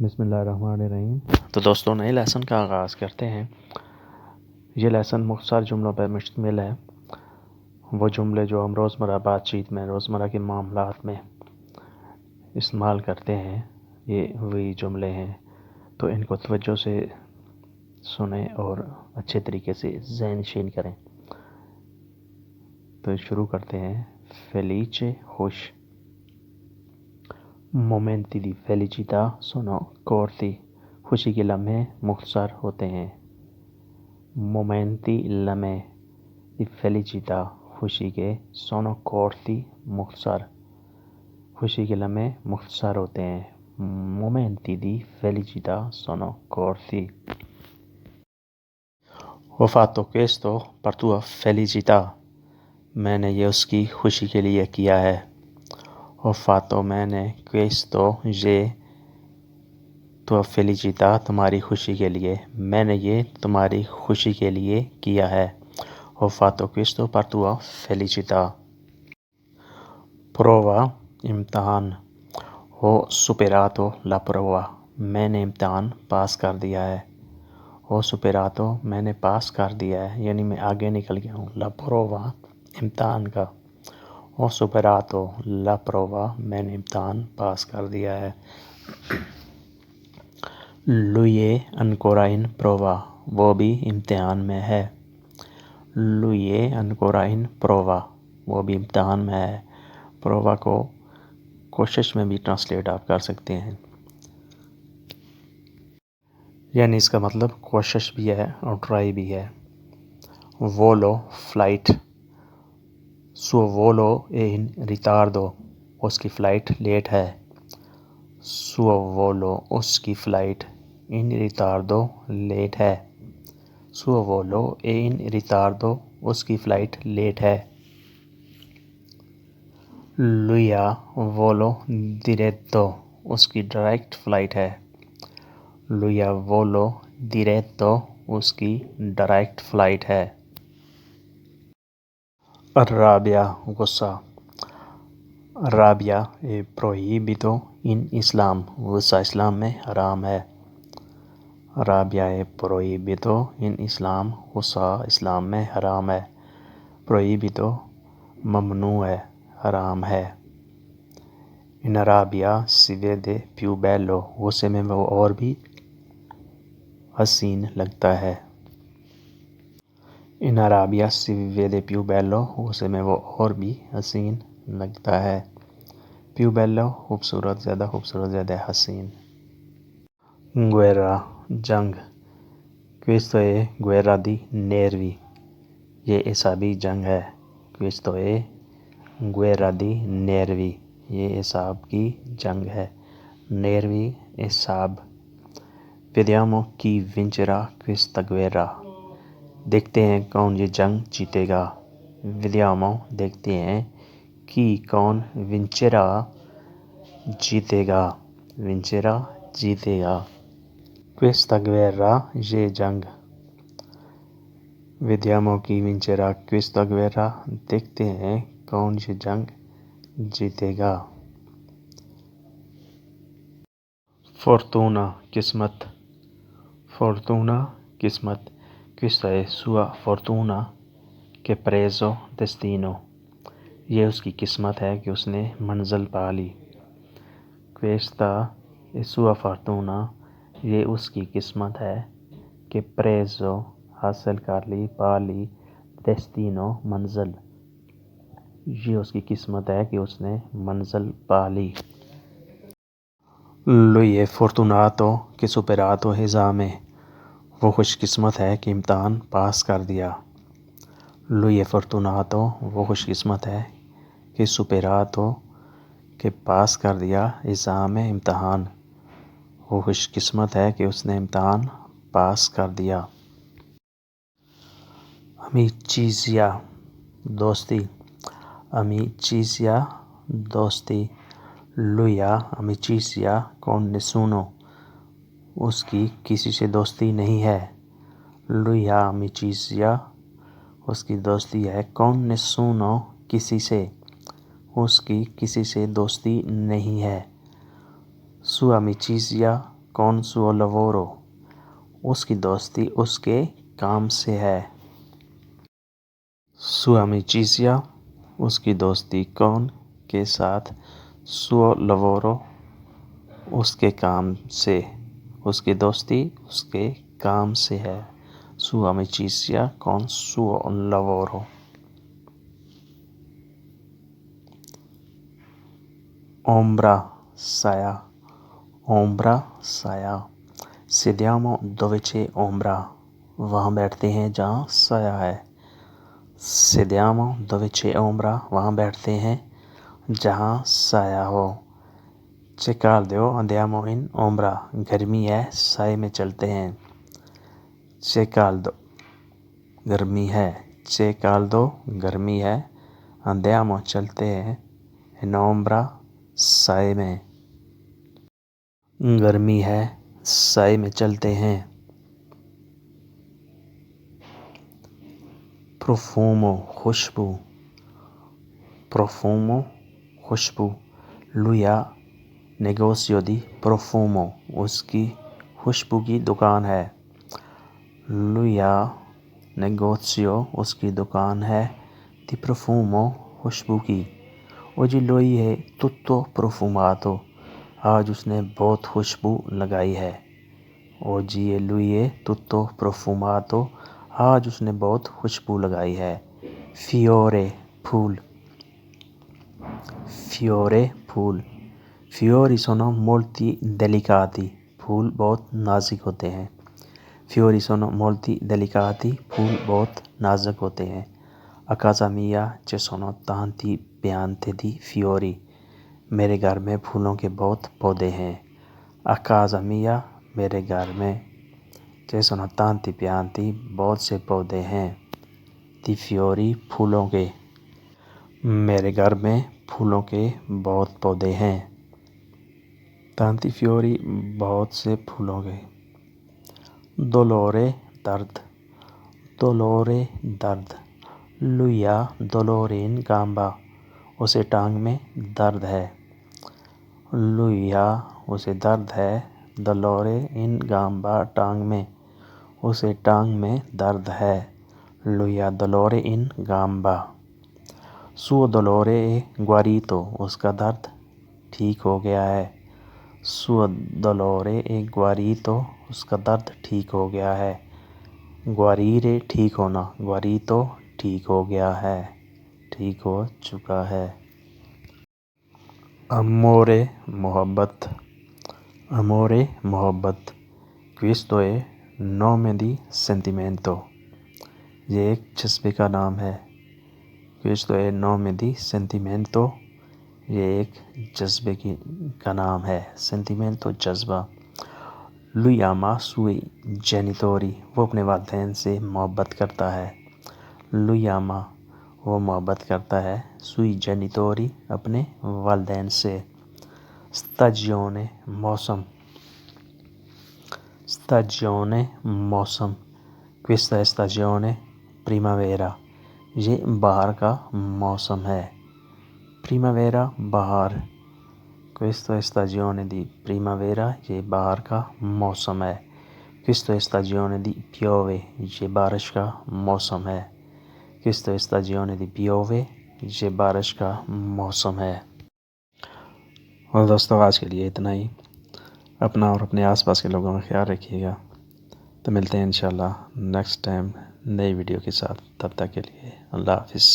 بسم اللہ الرحمن الرحیم۔ تو دوستوں، نئے لیسن کا آغاز کرتے ہیں۔ یہ لیسن مختصر جملوں پر مشتمل ہے۔ وہ جملے جو ہم روزمرہ بات چیت میں، روزمرہ کے معاملات میں استعمال کرتے ہیں، یہ وہی جملے ہیں، تو ان کو توجہ سے سنیں اور اچھے طریقے سے ذہن نشین کریں۔ تو شروع کرتے ہیں۔ فیلیچے خوش، مومنتی دی felicità sono corti، خوشی کے لمحے مختصر ہوتے ہیں۔ مومنتی لمحے دی felicità، خوشی کے sono corti، مختصر، خوشی کے لمحے مختصر ہوتے ہیں۔ مومنتی دی felicità sono corti۔ Ho fatto questo per tua felicità، میں نے یہ اس کی خوشی کے لیے کیا ہے۔ Ho fatto، میں نے questo، یہ tua felicità، تمہاری خوشی کے لیے، میں نے یہ تمہاری خوشی کے لیے کیا ہے۔ Ho fatto questo per tua felicità۔ Prova، امتحان۔ Ho superato la prova، میں نے امتحان پاس کر دیا ہے۔ Ho superato، میں نے پاس کر دیا ہے، یعنی میں آگے نکل گیا ہوں۔ La prova، امتحان کا۔ Ho superato la prova، میں نے امتحان پاس کر دیا ہے۔ Lui è ancora in prova، وہ بھی امتحان میں ہے۔ Lui è ancora in prova، وہ بھی امتحان میں ہے۔ prova کو کوشش میں بھی ٹرانسلیٹ آپ کر سکتے ہیں، یعنی اس کا مطلب کوشش بھی ہے اور ٹرائی بھی ہے۔ Volo، flight. Suo volo è in ritardo، اس کی فلائٹ لیٹ ہے۔ Suo volo، اس کی فلائٹ in ritardo، لیٹ ہے۔ Suo volo è in ritardo، اس کی فلائٹ لیٹ ہے۔ Lui ha volo diretto، اس کی ڈائریکٹ فلائٹ ہے۔ Lui ha volo diretto، اس کی ڈائریکٹ فلائٹ ہے۔ Arrabbia، غصہ۔ Arrabbia è proibito in Islam، غصہ اسلام میں حرام ہے۔ Arrabbia è proibito in Islam، غصہ اسلام میں حرام ہے۔ Proibito ممنوع ہے، حرام ہے۔ In Arabia si vede più bello، غصے میں وہ اور بھی حسین لگتا ہے۔ In Arabia si vede più bello، غصے میں وہ اور بھی حسین لگتا ہے۔ Più bello خوبصورت، زیادہ خوبصورت، زیادہ حسین۔ Guerra، جنگ۔ Questo è guerra di nervi، یہ اعصابی جنگ ہے۔ Questo è guerra di nervi، یہ اعصاب کی جنگ ہے۔ Nervi، اعصاب۔ Vediamo chi vincerà questa guerra، دیکھتے ہیں کون یہ جنگ جیتے گا۔ Vediamo، دیکھتے ہیں، chi، کون، vincerà، جیتے گا۔ Vincerà، جیتے گا۔ Questa guerra، یہ جنگ۔ Vediamo chi vincerà questa guerra، دیکھتے ہیں کون یہ جنگ جیتے گا۔ Fortuna، قسمت۔ Fortuna، قسمت۔ Questa è sua fortuna che ha preso destino، یہ اس کی قسمت ہے کہ اس نے منزل پا لی۔ Questa è sua fortuna، یہ اس کی قسمت ہے کہ preso، حاصل کر لی، پا لی، destino، منزل، یہ اس کی قسمت ہے کہ اس نے منزل پا لی۔ Lui è fortunato che ha superato l'esame، وہ خوش قسمت ہے کہ امتحان پاس کر دیا۔ Lui è fortunato، وہ خوش قسمت ہے کہ superato، کہ پاس کر دیا، esame، امتحان، وہ خوش قسمت ہے کہ اس نے امتحان پاس کر دیا۔ Amicizia، دوستی۔ Amicizia، دوستی۔ Lui ha amicizia con nessuno، اس کی کسی سے دوستی نہیں ہے۔ Lui ha amicizia، اس کی دوستی ہے، con nessuno، کسی سے، اس کی کسی سے دوستی نہیں ہے۔ Sua amicizia con suo lavoro. اس کی دوستی اس کے کام سے ہے. Sua amicizia اس کی دوستی con کے ساتھ. Suo lavoro اس کے کام سے. اس کی دوستی اس کے کام سے ہے. Sua amicizia con suo lavoro. Ombra, سایہ. Ombra, سایہ. Sediamo dove c'è ombra. وہاں بیٹھتے ہیں جہاں سایہ ہے. Sediamo dove c'è ombra. وہاں بیٹھتے ہیں جہاں سایہ ہو. C'è caldo, andiamo in ombra. گرمی ہے سائے میں چلتے ہیں. C'è caldo گرمی ہے. C'è caldo گرمی ہے. Andiamo چلتے ہیں. In ombra سائے میں. گرمی ہے سائے میں چلتے ہیں. Profumo خوشبو. Profumo خوشبو. Lui ha negozio di profumo. اس کی خوشبو کی دکان ہے. Lui ha negozio اس کی دکان ہے. Di profumo خوشبو کی. Oggi lui è tutto profumato. آج اس نے بہت خوشبو لگائی ہے. Oggi lui è tutto profumato. آج اس نے بہت خوشبو لگائی ہے. Fiore پھول. Fiore پھول. Fiori sono molto delicati. پھول بہت نازک ہوتے ہیں. Fiori sono molto delicati. پھول بہت نازک ہوتے ہیں. A casa mia ci sono tanti piante di fiori. میرے گھر میں پھولوں کے بہت پودے ہیں. A casa mia میرے گھر میں ci sono tanti pianti بہت سے پودے ہیں. Di fiori پھولوں کے. میرے گھر میں پھولوں کے بہت پودے ہیں. Tanti fiori بہت سے پھولوں کے. Dolore درد. Dolore درد. Lui ha dolore in gamba. اسے ٹانگ میں درد ہے. Lui ha اسے درد ہے. Dolore in gamba ٹانگ میں. اسے ٹانگ میں درد ہے. Lui ha dolore in gamba. Suo dolore è guarito. اس کا درد ٹھیک ہو گیا ہے. Suo dolore è guarito. اس کا درد ٹھیک ہو گیا ہے. Guarire ٹھیک ہونا. Guarito ٹھیک ہو گیا ہے. ٹھیک ہو چکا ہے. Amore محبت. Amore محبت. Questo è nome di sentimento. یہ ایک جذبے کا نام ہے. Questo è nome di sentimento. یہ ایک جذبے کا نام ہے. Sentimento جذبہ. Lui ama sui genitori. وہ اپنے والدین سے محبت کرتا ہے. Lui ama وہ محبت کرتا ہے. Sui genitori اپنے والدین سے. Stagione موسم. Stagione موسم. Questa è stagione primavera. یہ بہار کا موسم ہے. Primavera بہار. Questa è stagione di primavera. یہ بہار کا موسم ہے. Questa è stagione di piove. یہ بارش کا موسم ہے. Questa è stagione di piove. یہ بارش کا موسم ہے. اور دوستو آج کے لیے اتنا ہی. اپنا اور اپنے آس پاس کے لوگوں کا خیال رکھیے گا. تو ملتے ہیں انشاءاللہ نیکسٹ ٹائم نئی ویڈیو کے ساتھ. تب تک کے لیے اللہ حافظ.